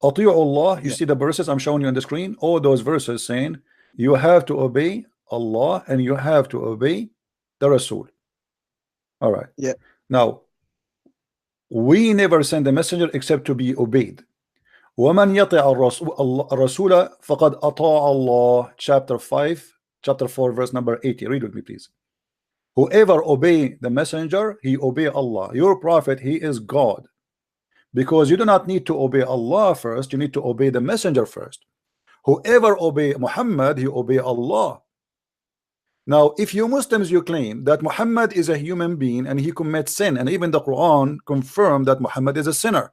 أطيعوا Allah. You Yeah. see the verses I'm showing you on the screen. All those verses saying you have to obey Allah and you have to obey the Rasul. All right. Yeah. Now, we never send a messenger except to be obeyed. وَمَنْ يَطِعَ الرَّسُولَ فَقَدْ أَطَاعَ اللَّهِ. Chapter 4, verse number 80. Read with me, please. Whoever obey the messenger, he obey Allah. Your prophet, he is God. Because you do not need to obey Allah first, you need to obey the messenger first. Whoever obey Muhammad, he obey Allah. Now, if you Muslims, you claim that Muhammad is a human being and he commits sin, and even the Quran confirmed that Muhammad is a sinner,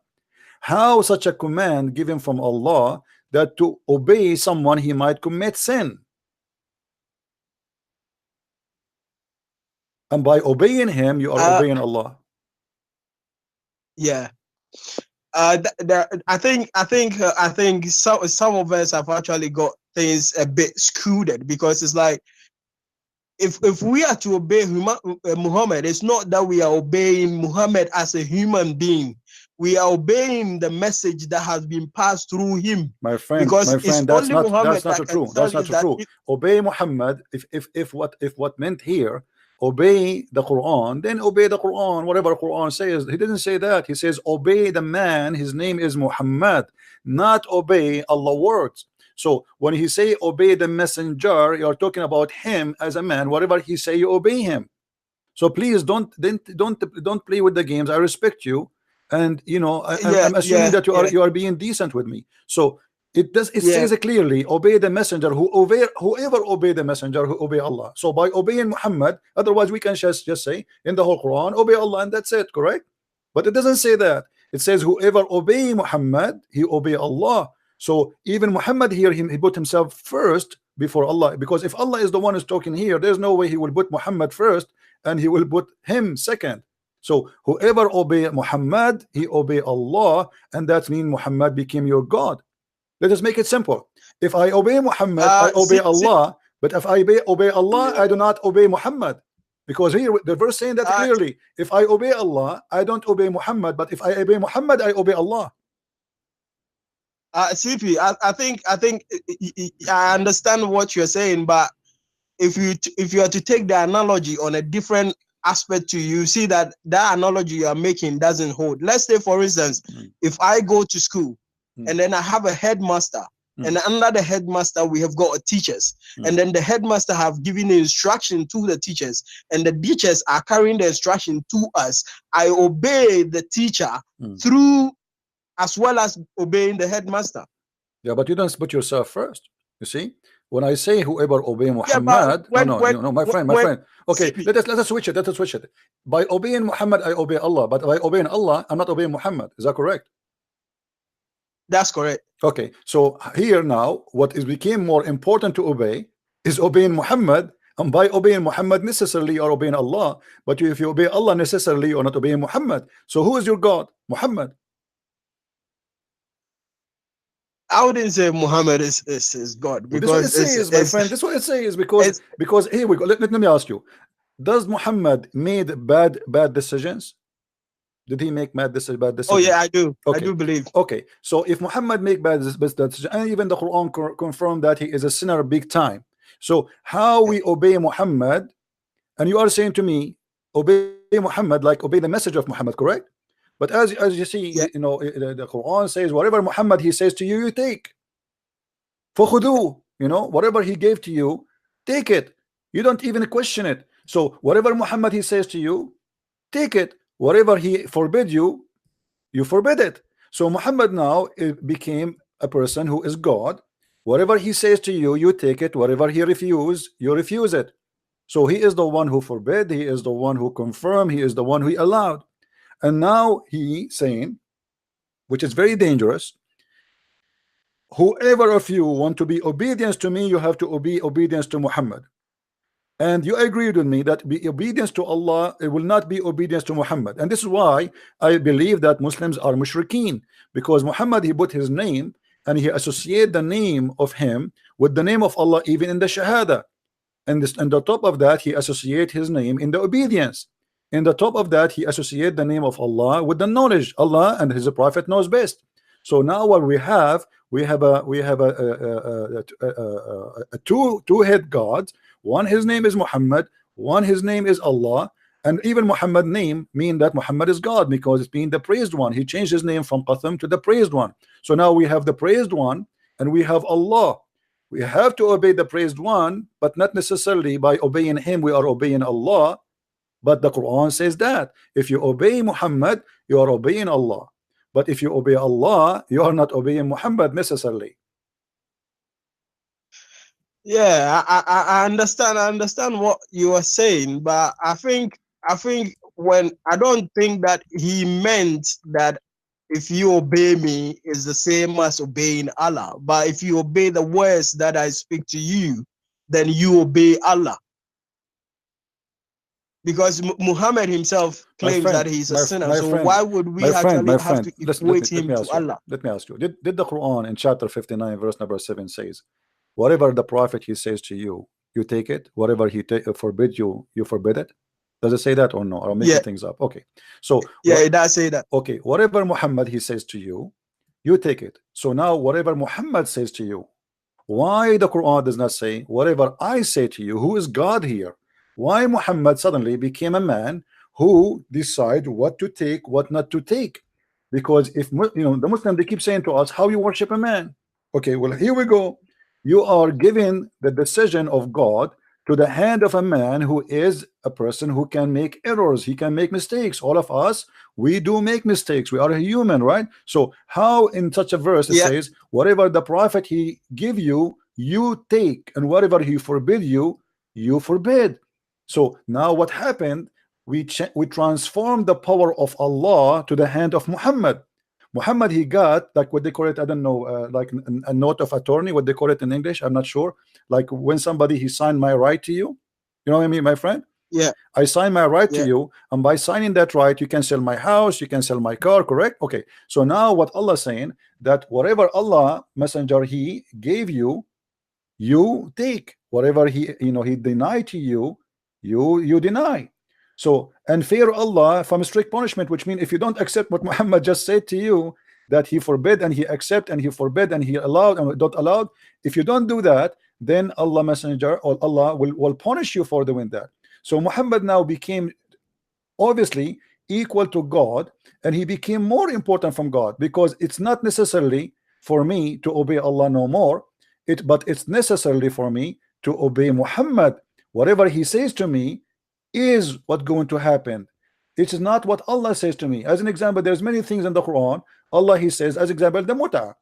how such a command given from Allah that to obey someone he might commit sin? And by obeying him, you are obeying Allah. Yeah. I think some of us have actually got things a bit screwed, because it's like, if we are to obey Muhammad, it's not that we are obeying Muhammad as a human being. We are obeying the message that has been passed through him. My friend, because that's not true. That's not true. Obey Muhammad. If what meant here, obey the Quran, then obey the Quran. Whatever Quran says, he didn't say that. He says obey the man. His name is Muhammad, not obey Allah's words. So when he say obey the messenger, you are talking about him as a man. Whatever he say, you obey him. So please don't play with the games. I respect you, and you know I'm assuming that you are being decent with me. So it says clearly, obey the messenger. Whoever obey the messenger, who obey Allah. So by obeying Muhammad, otherwise we can just say in the whole Quran, obey Allah, and that's it, correct? But it doesn't say that. It says whoever obey Muhammad, he obey Allah. So even Muhammad here, he put himself first before Allah, because if Allah is the one who's talking here, there's no way he will put Muhammad first and he will put him second. So whoever obey Muhammad, he obey Allah, and that means Muhammad became your God. Let us make it simple. If I obey Muhammad, I obey Allah. But if I obey Allah, I do not obey Muhammad. Because here the verse saying that clearly. If I obey Allah, I don't obey Muhammad. But if I obey Muhammad, I obey Allah. CP, I think I understand what you're saying, but if you are to take the analogy on a different aspect to you, see that analogy you are making doesn't hold. Let's say, for instance, if I go to school and then I have a headmaster, and under the headmaster we have got teachers, and then the headmaster have given the instruction to the teachers, and the teachers are carrying the instruction to us. I obey the teacher through, as well as obeying the headmaster. Yeah, but you don't put yourself first. You see, when I say whoever obey Muhammad, no, my friend. Okay, CP. let us switch it. Let us switch it. By obeying Muhammad, I obey Allah. But by obeying Allah, I'm not obeying Muhammad. Is that correct? That's correct. Okay, so here now, what became more important to obey is obeying Muhammad. And by obeying Muhammad, necessarily you are obeying Allah. But if you obey Allah, necessarily you are not obeying Muhammad. So who is your God? Muhammad. I wouldn't say Muhammad is God, because this is what it says, my friend. This is what it says, because here we go. Let me ask you: does Muhammad made bad decisions? Did he make bad decisions? Oh yeah, I do. Okay. I do believe. Okay, so if Muhammad make bad decisions, and even the Quran confirmed that he is a sinner big time. So how we obey Muhammad? And you are saying to me, obey Muhammad like obey the message of Muhammad, correct? But as you see, you know, the Quran says whatever Muhammad he says to you, you take. فَخُذُوهُ, you know, whatever he gave to you, take it. You don't even question it. So whatever Muhammad he says to you, take it. Whatever he forbid you, you forbid it. So Muhammad now became a person who is God. Whatever he says to you, you take it. Whatever he refuse, you refuse it. So he is the one who forbid, he is the one who confirmed, he is the one who allowed. And now he saying, which is very dangerous, whoever of you want to be obedience to me, you have to be obedience to Muhammad. And you agreed with me that be obedience to Allah, it will not be obedience to Muhammad. And this is why I believe that Muslims are mushrikeen, because Muhammad, he put his name and he associate the name of him with the name of Allah, even in the Shahada. And the top of that, he associate his name in the obedience. In the top of that, he associate the name of Allah with the knowledge. Allah and his prophet knows best. So now what we have a two-head God. One, his name is Muhammad. One, his name is Allah. And even Muhammad name mean that Muhammad is God, because it's being the praised one. He changed his name from Qasim to the praised one. So now we have the praised one and we have Allah. We have to obey the praised one, but not necessarily by obeying him we are obeying Allah. But the Quran says that if you obey Muhammad, you are obeying Allah. But if you obey Allah, you are not obeying Muhammad necessarily. Yeah, I understand. I understand what you are saying, but I think when I don't think that he meant that if you obey me is the same as obeying Allah. But if you obey the words that I speak to you, then you obey Allah. Because Muhammad himself claims that he's a sinner. So why would we actually have to equate him to Allah? Let me ask you. Did the Quran in chapter 59 verse number 7 says, whatever the prophet he says to you, you take it. Whatever he forbid you, you forbid it. Does it say that or no? Or I'm making things up? Okay. So yeah, it does say that. Okay, whatever Muhammad he says to you, you take it. So now whatever Muhammad says to you, why the Quran does not say whatever I say to you? Who is God here? Why Muhammad suddenly became a man who decide what to take, what not to take? Because if the Muslim, they keep saying to us, how you worship a man? Okay, well, here we go. You are giving the decision of God to the hand of a man who is a person who can make errors. He can make mistakes. All of us, we do make mistakes. We are a human, right? So how in such a verse it says, whatever the prophet he give you, you take, and whatever he forbid you, you forbid. So now what happened? We transformed the power of Allah to the hand of Muhammad. Muhammad, he got like what they call it, I don't know, like a note of attorney, what they call it in English, I'm not sure. Like when somebody he signed my right to you, you know what I mean, my friend? Yeah, I sign my right to you, and by signing that right, you can sell my house, you can sell my car, correct? Okay, so now what Allah saying, that whatever Allah messenger he gave you, you take. Whatever he he denied to you, you deny. So, and fear Allah from strict punishment, which means if you don't accept what Muhammad just said to you, that he forbid and he accept and he forbid and he allowed and don't allowed, if you don't do that, then Allah messenger or Allah will punish you for doing that. So Muhammad now became obviously equal to God, and he became more important from God, because it's not necessarily for me to obey Allah no more, but it's necessarily for me to obey Muhammad. Whatever he says to me is what going to happen. It is not what Allah says to me. As an example, there's many things in the Quran. Allah he says, as example, the muta.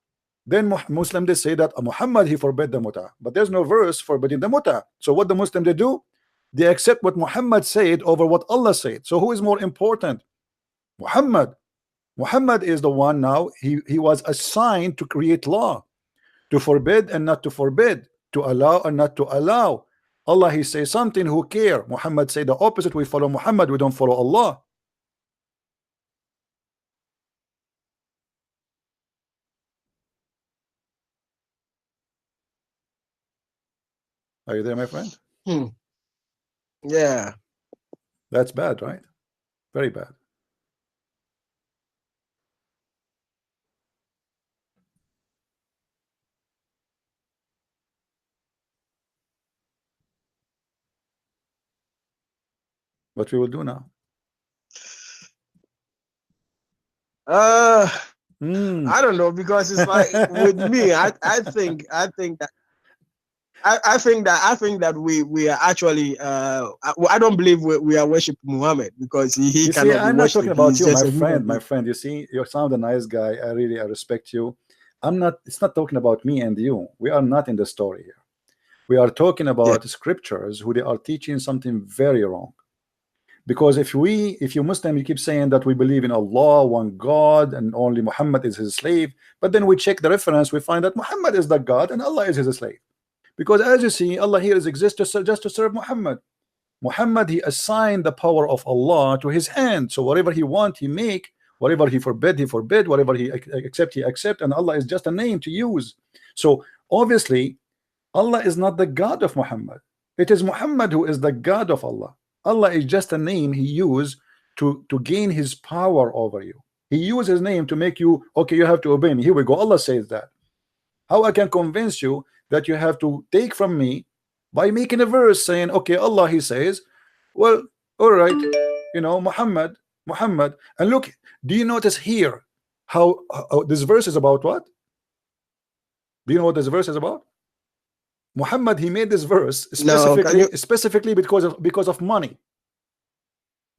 Then Muslim they say that Muhammad he forbid the muta, but there's no verse forbidding the muta. So what the Muslim they do? They accept what Muhammad said over what Allah said. So who is more important? Muhammad. Muhammad is the one now. He was assigned to create law, to forbid and not to forbid, to allow and not to allow. Allah he say something, who care? Muhammad say the opposite. We follow Muhammad, we don't follow Allah. Are you there, my friend? Yeah, that's bad, right? Very bad. What we will do now? I don't know, because it's like with me, I think that we are actually I don't believe we are worshiping Muhammad, because he you cannot see, I'm not talking about you, my friend. You see, you sound a nice guy. I respect you. It's not talking about me and you. We are not in the story here. We are talking about scriptures who they are teaching something very wrong. Because if you Muslim, you keep saying that we believe in Allah, one God, and only Muhammad is his slave, but then we check the reference, we find that Muhammad is the God and Allah is his slave. Because as you see, Allah here exists just to serve Muhammad. Muhammad, he assigned the power of Allah to his hand. So whatever he want, he make. Whatever he forbid, he forbid. Whatever he accept, he accept. And Allah is just a name to use. So obviously, Allah is not the God of Muhammad. It is Muhammad who is the God of Allah. Allah is just a name he used to gain his power over you. He used his name to make you, okay, you have to obey me. Here we go. Allah says that. How I can convince you that you have to take from me by making a verse saying, okay, Allah, he says, well, all right, you know, Muhammad, and look, do you notice here how this verse is about what? Do you know what this verse is about? Muhammad, he made this verse specifically because of money.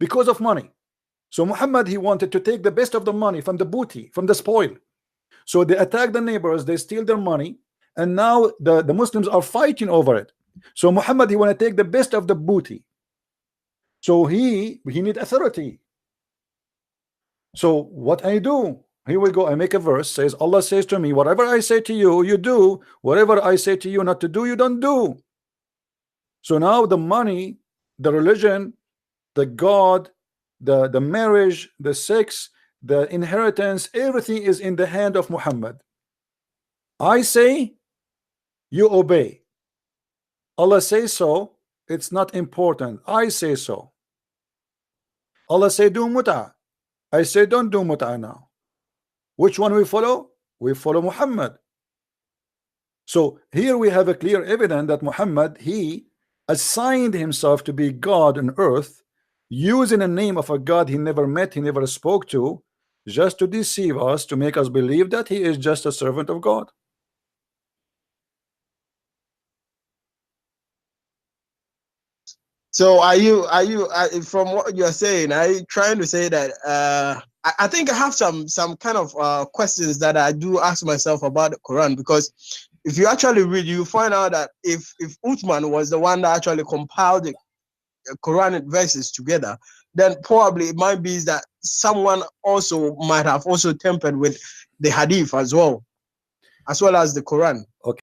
Because of money. So Muhammad, he wanted to take the best of the money from the booty, from the spoil. So they attack the neighbors, they steal their money, and now the Muslims are fighting over it. So Muhammad, he want to take the best of the booty. So he need authority. So what I do? Here we go. I make a verse, says Allah says to me, whatever I say to you, you do. Whatever I say to you not to do, you don't do. So now the money, the religion, the God, the marriage, the sex, the inheritance, everything is in the hand of Muhammad. I say, you obey. Allah says so, it's not important. I say so. Allah say do mut'ah. I say don't do mut'ah now. Which one we follow? We follow Muhammad. So here we have a clear evidence that Muhammad, he assigned himself to be God on earth, using the name of a God he never met, he never spoke to, just to deceive us, to make us believe that he is just a servant of God. So are you from what you're saying, are you trying to say that I think I have some kind of questions that I do ask myself about the Quran, because if you actually read, you find out that if Uthman was the one that actually compiled the Quranic verses together, then probably it might be that someone also might have also tempered with the hadith as well as the Quran. Okay.